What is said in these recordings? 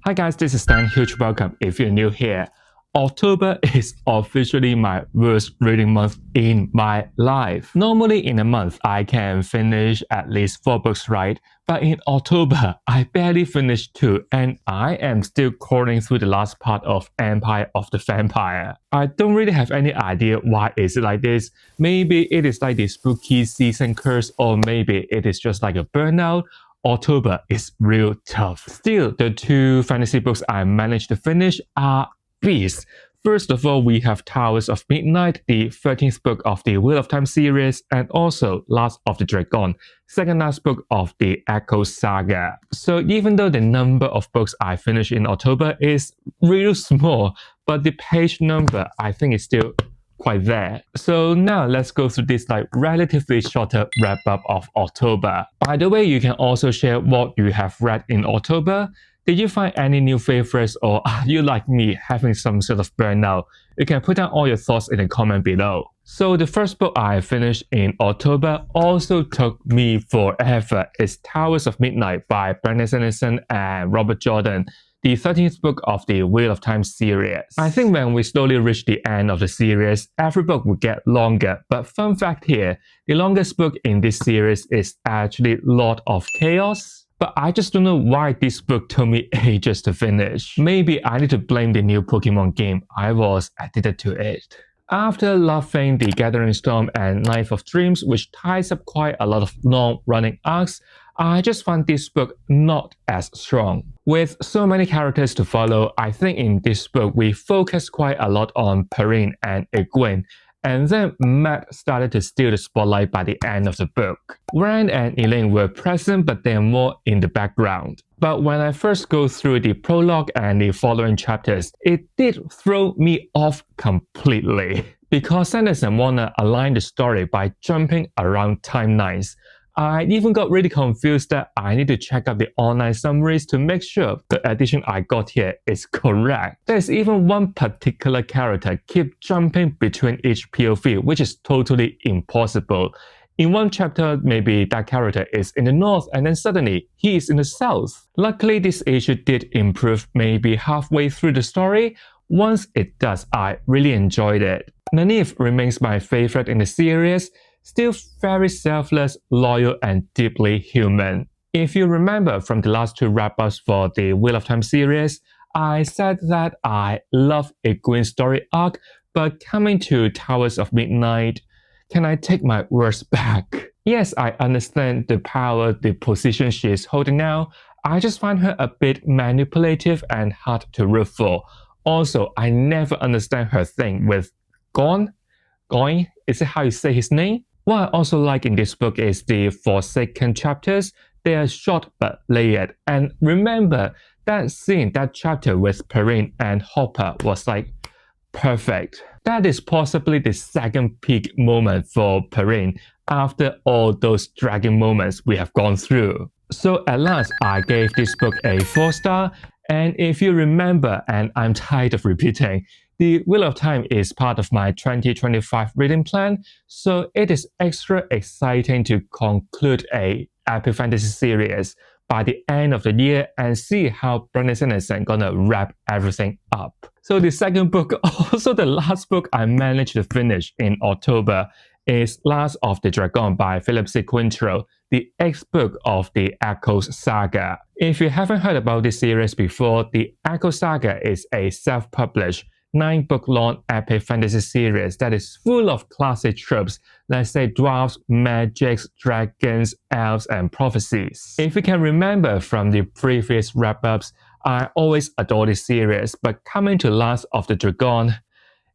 Hi guys, this is Stan. Huge welcome if you're new here. October is officially my worst reading month in my life. Normally in a month, I can finish at least 4 books, right? But in October, I barely finished 2 and I am still crawling through the last part of Empire of the Vampire. I don't really have any idea why is it like this. Maybe it is like the spooky season curse, or maybe it is just like a burnout. October is real tough. Still, the 2 fantasy books I managed to finish are beasts. First of all, we have Towers of Midnight, the 13th book of the Wheel of Time series, and also Last of the Dragorn, second last book of the Echoes Saga. So even though the number of books I finished in October is real small, but the page number I think is still quite there. So now let's go through this relatively shorter wrap up of October. By the way, you can also share what you have read in October. Did you find any new favorites, or are you like me having some sort of burnout? You can put down all your thoughts in the comment below. So the first book I finished in October also took me forever. It's Towers of Midnight by Brandon Sanderson and Robert Jordan, the 13th book of the Wheel of Time series. I think when we slowly reach the end of the series, every book will get longer. But fun fact here, the longest book in this series is actually Lord of Chaos. But I just don't know why this book took me ages to finish. Maybe I need to blame the new Pokemon game. I was addicted to it. After loving The Gathering Storm and Life of Dreams, which ties up quite a lot of long-running arcs, I just found this book not as strong. With so many characters to follow, I think in this book we focused quite a lot on Perrin and Egwene, and then Matt started to steal the spotlight by the end of the book. Rand and Elaine were present, but they're more in the background. But when I first go through the prologue and the following chapters, it did throw me off completely. Because Sanderson wanna align the story by jumping around timelines. I even got really confused that I need to check out the online summaries to make sure the edition I got here is correct. There's even one particular character keep jumping between each POV, which is totally impossible. In one chapter, maybe that character is in the north and then suddenly he is in the south. Luckily, this issue did improve maybe halfway through the story. Once it does, I really enjoyed it. Nynaeve remains my favorite in the series. Still very selfless, loyal, and deeply human. If you remember from the last 2 wrap-ups for the Wheel of Time series, I said that I love Egwene's story arc, but coming to Towers of Midnight, can I take my words back? Yes, I understand the power, the position she is holding now. I just find her a bit manipulative and hard to root for. Also, I never understand her thing with Going? Is it how you say his name? What I also like in this book is the Forsaken chapters. They are short but layered. And remember, that scene, that chapter with Perrin and Hopper was perfect. That is possibly the second peak moment for Perrin after all those dragging moments we have gone through. So at last, I gave this book a 4-star. And if you remember, and I'm tired of repeating, the Wheel of Time is part of my 2025 reading plan, so it is extra exciting to conclude a epic fantasy series by the end of the year and see how Brandon Sanderson gonna wrap everything up. So the second book, also the last book I managed to finish in October, is Last of the Dragorn by Philip C. Quaintrell, the 8th book of the Echoes Saga. If you haven't heard about this series before, the Echoes Saga is a self-published 9-book-long epic fantasy series that is full of classic tropes, let's say dwarves, magics, dragons, elves, and prophecies. If you can remember from the previous wrap-ups, I always adore this series, but coming to Last of the Dragorn,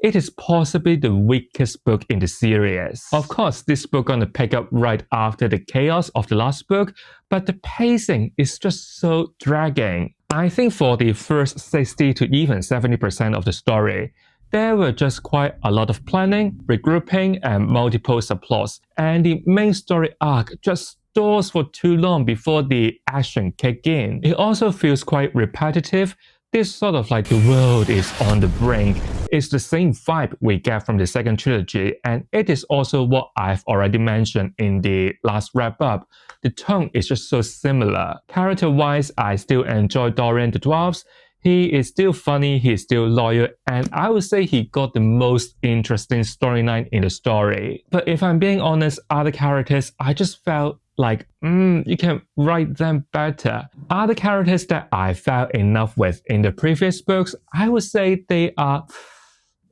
it is possibly the weakest book in the series. Of course, this book gonna pick up right after the chaos of the last book, but the pacing is just so dragging. I think for the first 60 to even 70% of the story, there were just quite a lot of planning, regrouping, and multiple subplots, and the main story arc just stalls for too long before the action kick in. It also feels quite repetitive. This sort of like the world is on the brink is the same vibe we get from the second trilogy, and it is also what I've already mentioned in the last wrap-up. The tone is just so similar. Character-wise, I still enjoy Dorian the Dwarves. He is still funny, he's still loyal, and I would say he got the most interesting storyline in the story. But if I'm being honest, other characters, I just felt like, you can write them better. Other characters that I fell in love with in the previous books, I would say they're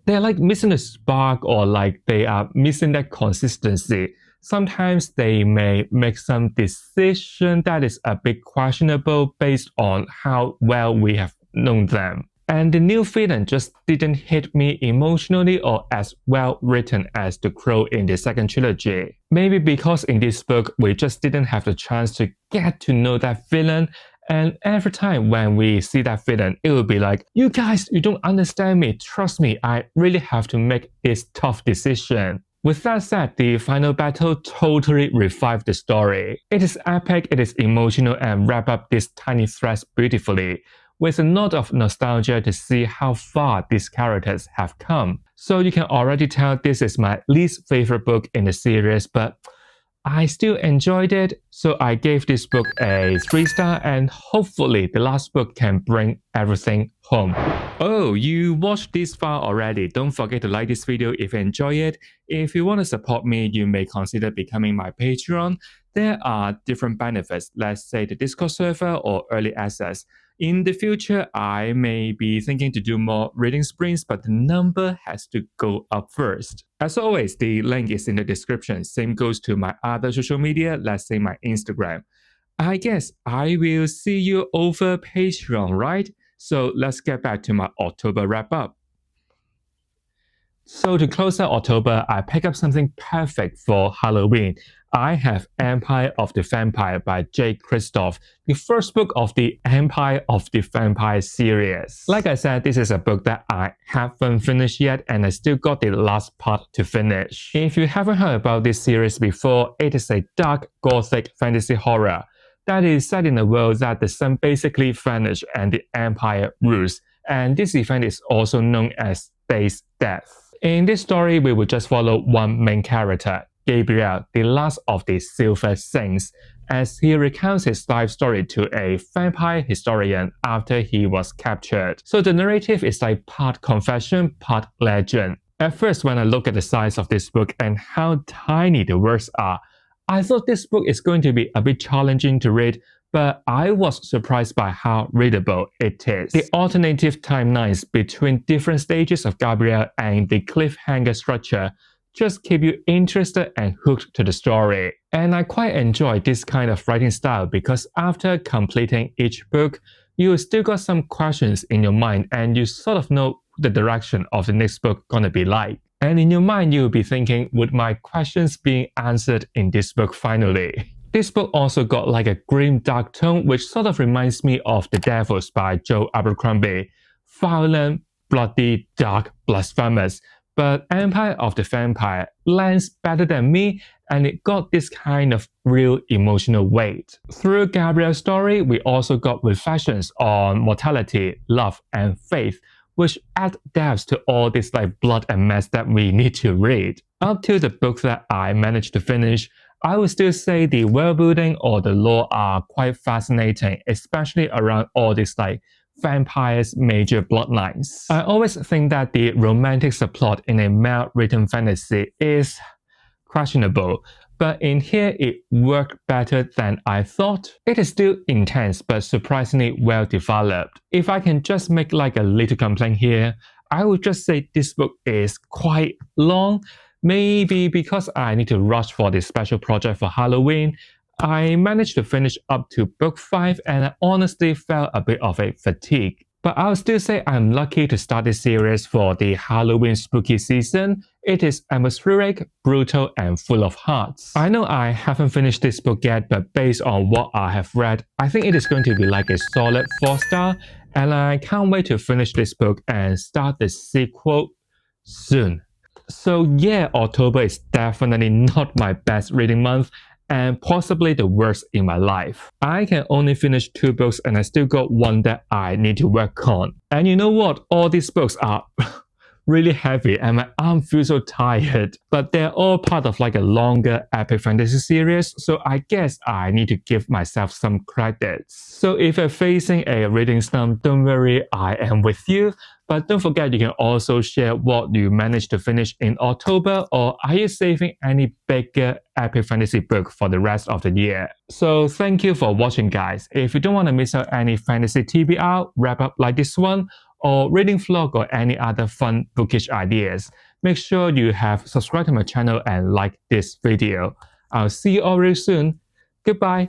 like missing a spark, or like they are missing that consistency. Sometimes they may make some decision that is a bit questionable based on how well we have known them. And the new villain just didn't hit me emotionally or as well written as the Crow in the second trilogy. Maybe because in this book we just didn't have the chance to get to know that villain, and every time when we see that villain, it will be like, you guys, you don't understand me, trust me, I really have to make this tough decision. With that said, the final battle totally revived the story. It is epic, it is emotional, and wrap up these tiny threads beautifully, with a note of nostalgia to see how far these characters have come. So you can already tell this is my least favorite book in the series, but I still enjoyed it, so I gave this book a 3-star, and hopefully the last book can bring everything home. Oh, you watched this far already. Don't forget to like this video if you enjoy it. If you want to support me, you may consider becoming my Patreon. There are different benefits, let's say the Discord server or early access. In the future, I may be thinking to do more reading sprints, but the number has to go up first. As always, the link is in the description. Same goes to my other social media, let's say my Instagram. I guess I will see you over Patreon, right? So let's get back to my October wrap-up. So to close out October, I picked up something perfect for Halloween. I have Empire of the Vampire by Jay Kristoff, the first book of the Empire of the Vampire series. Like I said, this is a book that I haven't finished yet, and I still got the last part to finish. If you haven't heard about this series before, it is a dark, gothic fantasy horror that is set in a world that the sun basically vanished and the Empire rules, and this event is also known as Day's Death. In this story, we will just follow one main character, Gabriel, the last of the Silver Saints, as he recounts his life story to a vampire historian after he was captured. So the narrative is like part confession, part legend. At first, when I look at the size of this book and how tiny the words are, I thought this book is going to be a bit challenging to read, but I was surprised by how readable it is. The alternative timelines between different stages of Gabriel and the cliffhanger structure just keep you interested and hooked to the story. And I quite enjoy this kind of writing style because after completing each book, you still got some questions in your mind and you sort of know the direction of the next book gonna be like. And in your mind, you'll be thinking, would my questions be answered in this book finally? This book also got like a grim dark tone, which sort of reminds me of The Devils by Joe Abercrombie. Violent, bloody, dark, blasphemous. But Empire of the Vampire lands better than me, and it got this kind of real emotional weight. Through Gabriel's story, we also got reflections on mortality, love, and faith, which add depth to all this like blood and mess that we need to read. Up to the book that I managed to finish, I would still say the world building or the lore are quite fascinating, especially around all these like vampires' major bloodlines. I always think that the romantic subplot in a male-written fantasy is questionable, but in here it worked better than I thought. It is still intense but surprisingly well developed. If I can just make like a little complaint here, I would just say this book is quite long. Maybe because I need to rush for this special project for Halloween, I managed to finish up to book 5 and I honestly felt a bit of a fatigue. But I'll still say I'm lucky to start this series for the Halloween spooky season. It is atmospheric, brutal, and full of hearts. I know I haven't finished this book yet, but based on what I have read, I think it is going to be like a solid 4-star, and I can't wait to finish this book and start the sequel soon. So yeah, October is definitely not my best reading month, and possibly the worst in my life. I can only finish 2 books and I still got one that I need to work on. And you know what? All these books are really heavy and my arm feels so tired. But they're all part of like a longer epic fantasy series, so I guess I need to give myself some credits. So if you're facing a reading slump, don't worry, I am with you. But don't forget you can also share what you managed to finish in October, or are you saving any bigger epic fantasy book for the rest of the year? So thank you for watching guys. If you don't want to miss out any fantasy TBR, wrap up like this one, or reading vlog or any other fun bookish ideas, make sure you have subscribed to my channel and like this video. I'll see you all real soon. Goodbye.